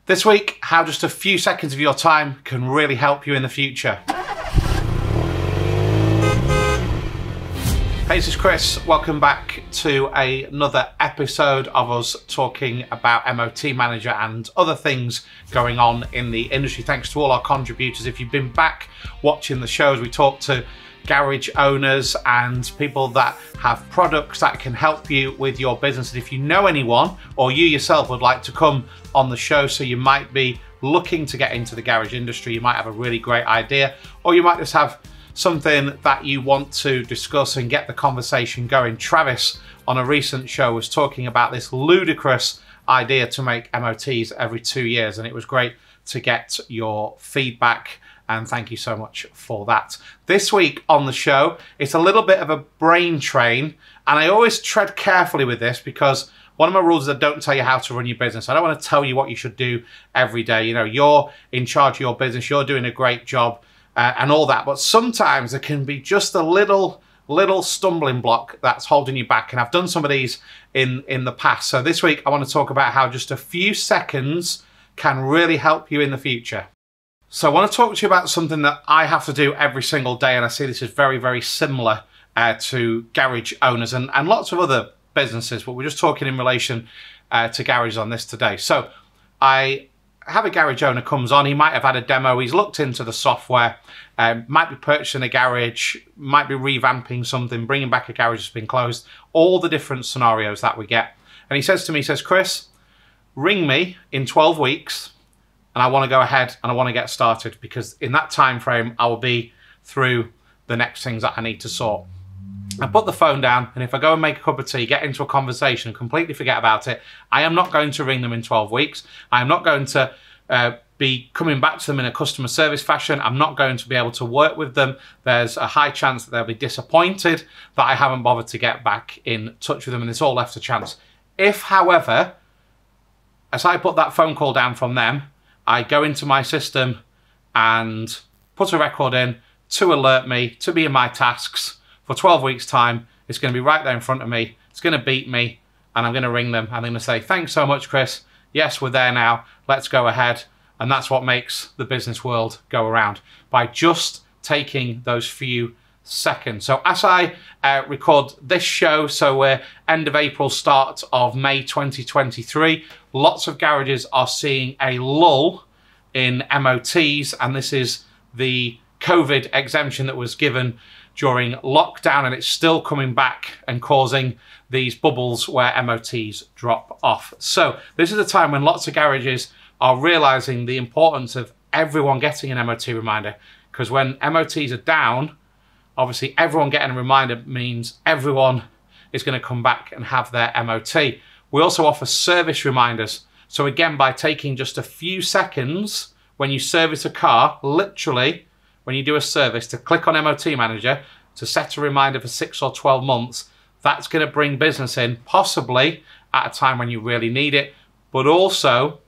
This week, how just a few seconds of your time can really help you in the future. Hey, this is Chris. Welcome back to another episode of us talking about MOT Manager and other things going on in the industry. Thanks to all our contributors. If you've been back watching the shows, we talk to garage owners and people that have products that can help you with your business. And if you know anyone or you yourself would like to come on the show, so you might be looking to get into the garage industry, you might have a really great idea, or you might just have something that you want to discuss and get the conversation going. Travis on a recent show was talking about this ludicrous idea to make MOTs every 2 years, and it was great to get your feedback, and thank you so much for that. This week on the show, it's a little bit of a brain train, and I always tread carefully with this because one of my rules is I don't tell you how to run your business. I don't want to tell you what you should do every day. You know, you're in charge of your business, you're doing a great job and all that, but sometimes there can be just a little stumbling block that's holding you back, and I've done some of these in the past. So this week I want to talk about how just a few seconds can really help you in the future. So I want to talk to you about something that I have to do every single day, and I see this is very, very similar to garage owners and lots of other businesses, but we're just talking in relation to garages on this today. So I have a garage owner comes on, he might have had a demo, he's looked into the software, might be purchasing a garage, might be revamping something, bringing back a garage that's been closed, all the different scenarios that we get. And he says to me, he says, Chris, ring me in 12 weeks, and I want to go ahead and I want to get started, because in that time frame I will be through the next things that I need to sort. I put the phone down, and if I go and make a cup of tea, get into a conversation, completely forget about it, I am not going to ring them in 12 weeks. I am not going to be coming back to them in a customer service fashion. I'm not going to be able to work with them. There's a high chance that they'll be disappointed that I haven't bothered to get back in touch with them, and it's all left to chance. If, however, as I put that phone call down from them, I go into my system and put a record in to alert me, to be in my tasks for 12 weeks time, it's going to be right there in front of me, it's going to beat me, and I'm going to ring them, and I'm going to say, thanks so much, Chris, yes, we're there now, let's go ahead. And that's what makes the business world go around, by just taking those few seconds. So as I record this show, so we're end of April, start of May 2023, lots of garages are seeing a lull in MOTs, and this is the COVID exemption that was given during lockdown, and it's still coming back and causing these bubbles where MOTs drop off. So this is a time when lots of garages are realizing the importance of everyone getting an MOT reminder, because when MOTs are down, obviously everyone getting a reminder means everyone is going to come back and have their MOT. We also offer service reminders. So again, by taking just a few seconds when you service a car, literally when you do a service, to click on MOT Manager, to set a reminder for 6 or 12 months, that's going to bring business in, possibly at a time when you really need it, but also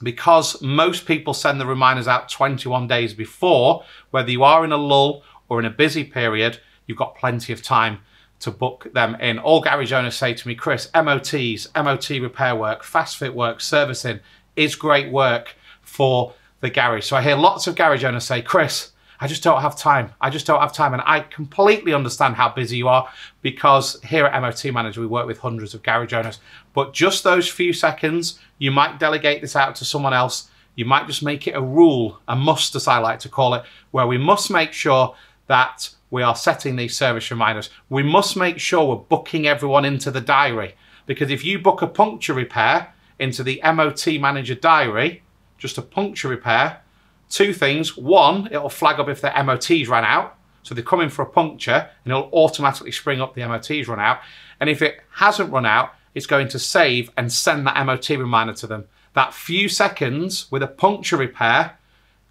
because most people send the reminders out 21 days before, whether you are in a lull or in a busy period, you've got plenty of time to book them in. All garage owners say to me, Chris, MOTs, MOT repair work, fast fit work, servicing is great work for the garage. So I hear lots of garage owners say, Chris, I just don't have time. I just don't have time. And I completely understand how busy you are, because here at MOT Manager, we work with hundreds of garage owners. But just those few seconds, you might delegate this out to someone else. You might just make it a rule, a must, as I like to call it, where we must make sure that we are setting these service reminders. We must make sure we're booking everyone into the diary, because if you book a puncture repair into the MOT Manager diary, just a puncture repair, two things. One, it'll flag up if the MOTs ran out. So they're coming for a puncture, and it'll automatically spring up the MOTs run out. And if it hasn't run out, it's going to save and send that MOT reminder to them. That few seconds with a puncture repair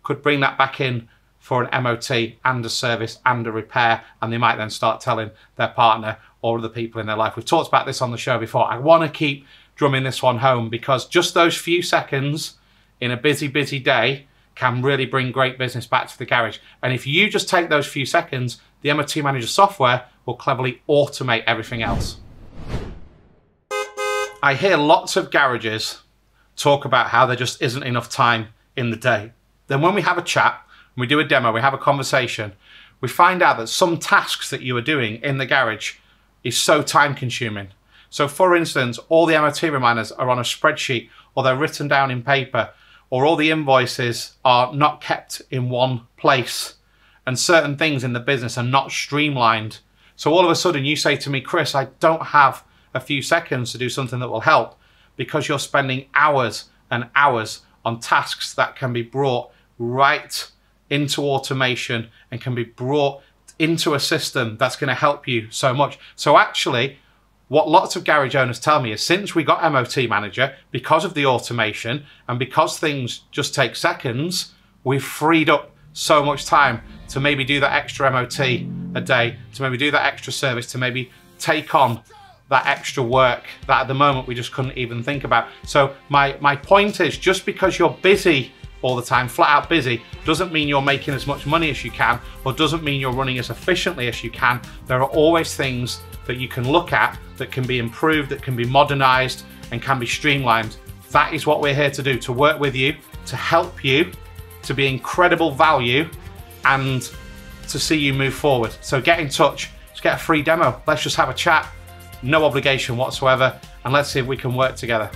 could bring that back in for an MOT and a service and a repair, and they might then start telling their partner or other people in their life. We've talked about this on the show before. I want to keep drumming this one home, because just those few seconds in a busy, busy day can really bring great business back to the garage. And if you just take those few seconds, the MOT Manager software will cleverly automate everything else. I hear lots of garages talk about how there just isn't enough time in the day. Then when we have a chat, we do a demo, we have a conversation, we find out that some tasks that you are doing in the garage is so time consuming. So for instance, all the MOT reminders are on a spreadsheet, or they're written down in paper, or all the invoices are not kept in one place, and certain things in the business are not streamlined. So all of a sudden you say to me, Chris, I don't have a few seconds to do something that will help, because you're spending hours and hours on tasks that can be brought right into automation and can be brought into a system that's going to help you so much. So actually, what lots of garage owners tell me is, since we got MOT Manager, because of the automation and because things just take seconds, we've freed up so much time to maybe do that extra MOT a day, to maybe do that extra service, to maybe take on that extra work that at the moment we just couldn't even think about. So my point is, just because you're busy all the time, flat out busy, doesn't mean you're making as much money as you can, or doesn't mean you're running as efficiently as you can. There are always things that you can look at that can be improved, that can be modernized and can be streamlined. That is what we're here to do, to work with you, to help you, to be incredible value, and to see you move forward. So get in touch, let's get a free demo, let's just have a chat, no obligation whatsoever, and let's see if we can work together.